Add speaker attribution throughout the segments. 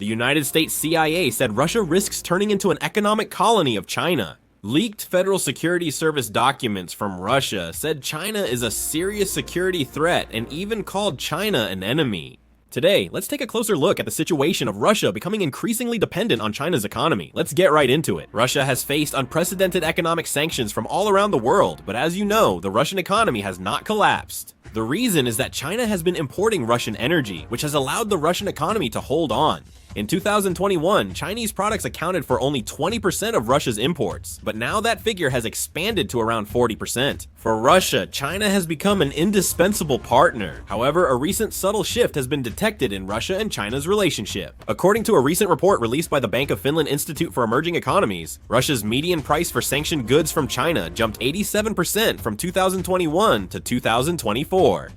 Speaker 1: The United States CIA said Russia risks turning into an economic colony of China. Leaked Federal Security Service documents from Russia said China is a serious security threat and even called China an enemy. Today, let's take a closer look at the situation of Russia becoming increasingly dependent on China's economy. Let's get right into it. Russia has faced unprecedented economic sanctions from all around the world, but as you know, the Russian economy has not collapsed. The reason is that China has been importing Russian energy, which has allowed the Russian economy to hold on. In 2021, Chinese products accounted for only 20% of Russia's imports, but now that figure has expanded to around 40%. For Russia, China has become an indispensable partner. However, a recent subtle shift has been detected in Russia and China's relationship. According to a recent report released by the Bank of Finland Institute for Emerging Economies, Russia's median price for sanctioned goods from China jumped 87% from 2021 to 2024.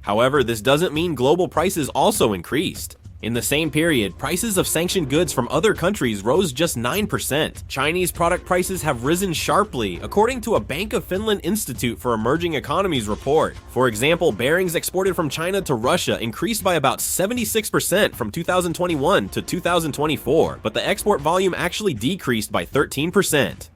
Speaker 1: However, this doesn't mean global prices also increased. In the same period, prices of sanctioned goods from other countries rose just 9%. Chinese product prices have risen sharply, according to a Bank of Finland Institute for Emerging Economies report. For example, bearings exported from China to Russia increased by about 76% from 2021 to 2024, but the export volume actually decreased by 13%.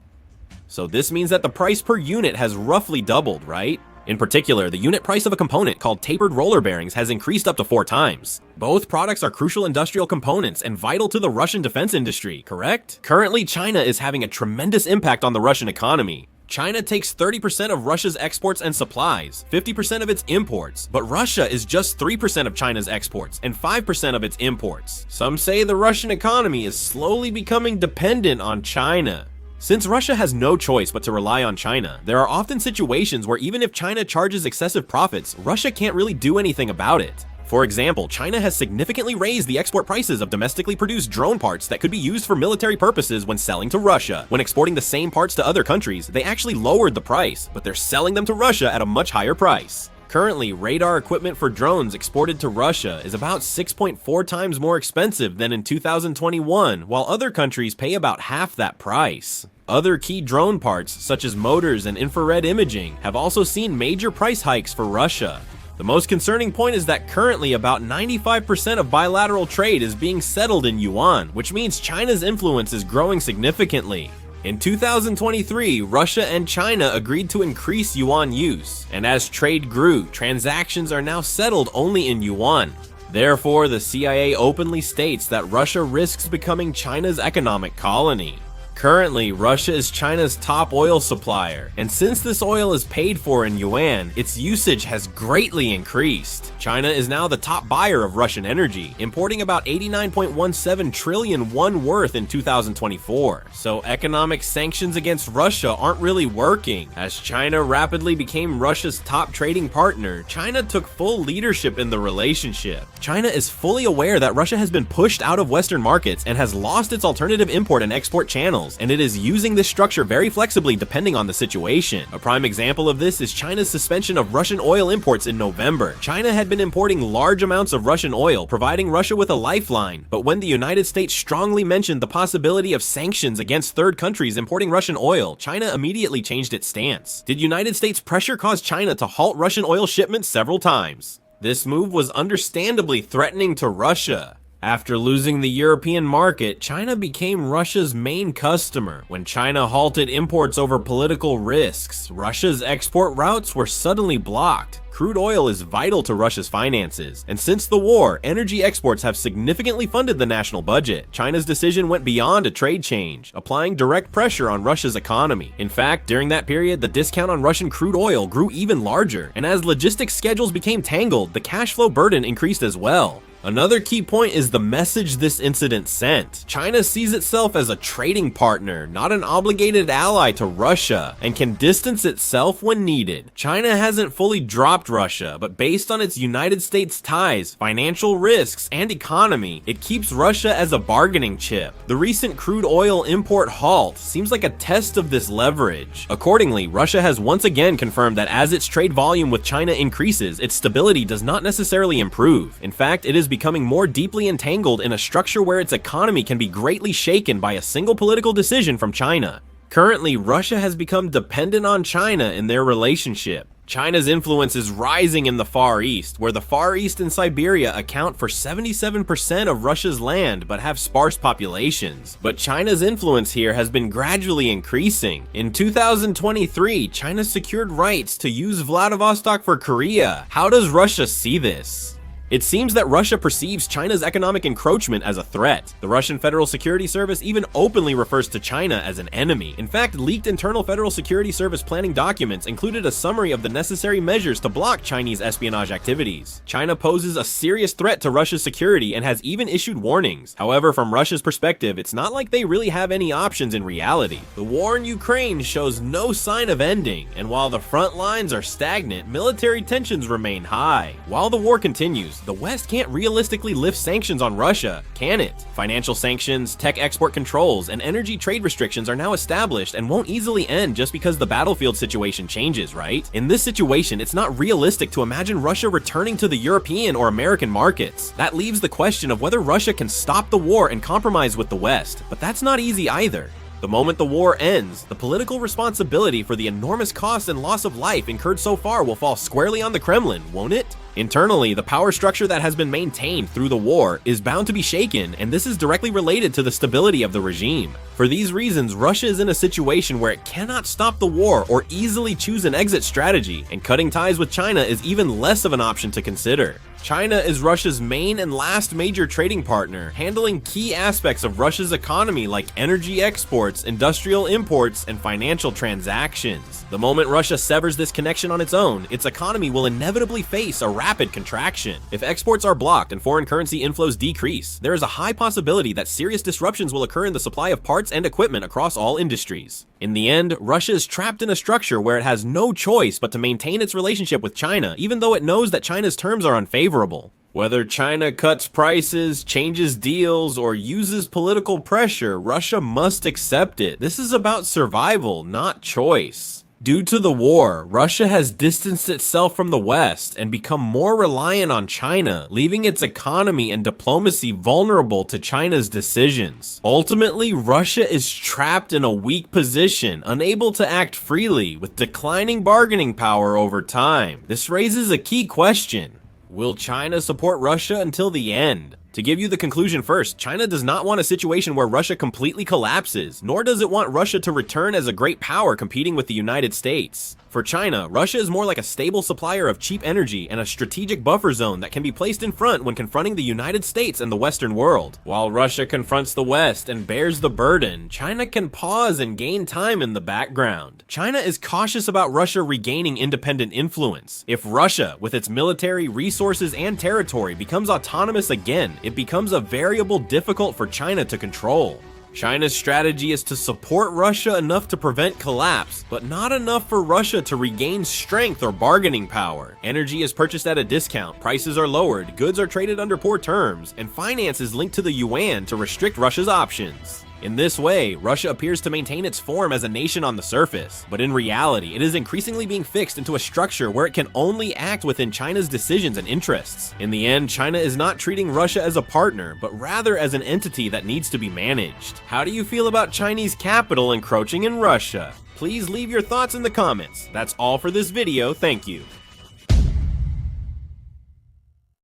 Speaker 1: So this means that the price per unit has roughly doubled, right? In particular, the unit price of a component called tapered roller bearings has increased up to 4 times. Both products are crucial industrial components and vital to the Russian defense industry, correct? Currently, China is having a tremendous impact on the Russian economy. China takes 30% of Russia's exports and supplies, 50% of its imports, but Russia is just 3% of China's exports and 5% of its imports. Some say the Russian economy is slowly becoming dependent on China. Since Russia has no choice but to rely on China, there are often situations where even if China charges excessive profits, Russia can't really do anything about it. For example, China has significantly raised the export prices of domestically produced drone parts that could be used for military purposes when selling to Russia. When exporting the same parts to other countries, they actually lowered the price, but they're selling them to Russia at a much higher price. Currently, radar equipment for drones exported to Russia is about 6.4 times more expensive than in 2021, while other countries pay about half that price. Other key drone parts, such as motors and infrared imaging, have also seen major price hikes for Russia. The most concerning point is that currently about 95% of bilateral trade is being settled in Yuan, which means China's influence is growing significantly. In 2023, Russia and China agreed to increase Yuan use, and as trade grew, transactions are now settled only in Yuan. Therefore, the CIA openly states that Russia risks becoming China's economic colony. Currently, Russia is China's top oil supplier, and since this oil is paid for in yuan, its usage has greatly increased. China is now the top buyer of Russian energy, importing about 89.17 trillion won worth in 2024. So economic sanctions against Russia aren't really working. As China rapidly became Russia's top trading partner, China took full leadership in the relationship. China is fully aware that Russia has been pushed out of Western markets and has lost its alternative import and export channels, and it is using this structure very flexibly depending on the situation. A prime example of this is China's suspension of Russian oil imports in November. China had been importing large amounts of Russian oil, providing Russia with a lifeline, but when the United States strongly mentioned the possibility of sanctions against third countries importing Russian oil, China immediately changed its stance. Did United States pressure cause China to halt Russian oil shipments several times? This move was understandably threatening to Russia. After losing the European market, China became Russia's main customer. When China halted imports over political risks, Russia's export routes were suddenly blocked. Crude oil is vital to Russia's finances, and since the war, energy exports have significantly funded the national budget. China's decision went beyond a trade change, applying direct pressure on Russia's economy. In fact, during that period, the discount on Russian crude oil grew even larger, and as logistics schedules became tangled, the cash flow burden increased as well. Another key point is the message this incident sent. China sees itself as a trading partner, not an obligated ally to Russia, and can distance itself when needed. China hasn't fully dropped Russia, but based on its United States ties, financial risks, and economy, it keeps Russia as a bargaining chip. The recent crude oil import halt seems like a test of this leverage. Accordingly, Russia has once again confirmed that as its trade volume with China increases, its stability does not necessarily improve. In fact, it is becoming more deeply entangled in a structure where its economy can be greatly shaken by a single political decision from China. Currently, Russia has become dependent on China in their relationship. China's influence is rising in the Far East, where the Far East and Siberia account for 77% of Russia's land but have sparse populations. But China's influence here has been gradually increasing. In 2023, China secured rights to use Vladivostok for Korea. How does Russia see this? It seems that Russia perceives China's economic encroachment as a threat. The Russian Federal Security Service even openly refers to China as an enemy. In fact, leaked internal Federal Security Service planning documents included a summary of the necessary measures to block Chinese espionage activities. China poses a serious threat to Russia's security and has even issued warnings. However, from Russia's perspective, it's not like they really have any options in reality. The war in Ukraine shows no sign of ending, and while the front lines are stagnant, military tensions remain high. While the war continues, the West can't realistically lift sanctions on Russia, can it? Financial sanctions, tech export controls, and energy trade restrictions are now established and won't easily end just because the battlefield situation changes, right? In this situation, it's not realistic to imagine Russia returning to the European or American markets. That leaves the question of whether Russia can stop the war and compromise with the West, but that's not easy either. The moment the war ends, the political responsibility for the enormous cost and loss of life incurred so far will fall squarely on the Kremlin, won't it? Internally, the power structure that has been maintained through the war is bound to be shaken, and this is directly related to the stability of the regime. For these reasons, Russia is in a situation where it cannot stop the war or easily choose an exit strategy, and cutting ties with China is even less of an option to consider. China is Russia's main and last major trading partner, handling key aspects of Russia's economy like energy exports, industrial imports, and financial transactions. The moment Russia severs this connection on its own, its economy will inevitably face a rapid contraction. If exports are blocked and foreign currency inflows decrease, there is a high possibility that serious disruptions will occur in the supply of parts and equipment across all industries. In the end, Russia is trapped in a structure where it has no choice but to maintain its relationship with China, even though it knows that China's terms are unfavorable. Whether China cuts prices, changes deals, or uses political pressure, Russia must accept it. This is about survival, not choice. Due to the war, Russia has distanced itself from the West and become more reliant on China, leaving its economy and diplomacy vulnerable to China's decisions. Ultimately, Russia is trapped in a weak position, unable to act freely, with declining bargaining power over time. This raises a key question. Will China support Russia until the end? To give you the conclusion first, China does not want a situation where Russia completely collapses, nor does it want Russia to return as a great power competing with the United States. For China, Russia is more like a stable supplier of cheap energy and a strategic buffer zone that can be placed in front when confronting the United States and the Western world. While Russia confronts the West and bears the burden, China can pause and gain time in the background. China is cautious about Russia regaining independent influence. If Russia, with its military, resources, and territory, becomes autonomous again, it becomes a variable difficult for China to control. China's strategy is to support Russia enough to prevent collapse, but not enough for Russia to regain strength or bargaining power. Energy is purchased at a discount, prices are lowered, goods are traded under poor terms, and finance is linked to the yuan to restrict Russia's options. In this way, Russia appears to maintain its form as a nation on the surface, but in reality, it is increasingly being fixed into a structure where it can only act within China's decisions and interests. In the end, China is not treating Russia as a partner, but rather as an entity that needs to be managed. How do you feel about Chinese capital encroaching in Russia? Please leave your thoughts in the comments. That's all for this video, thank you.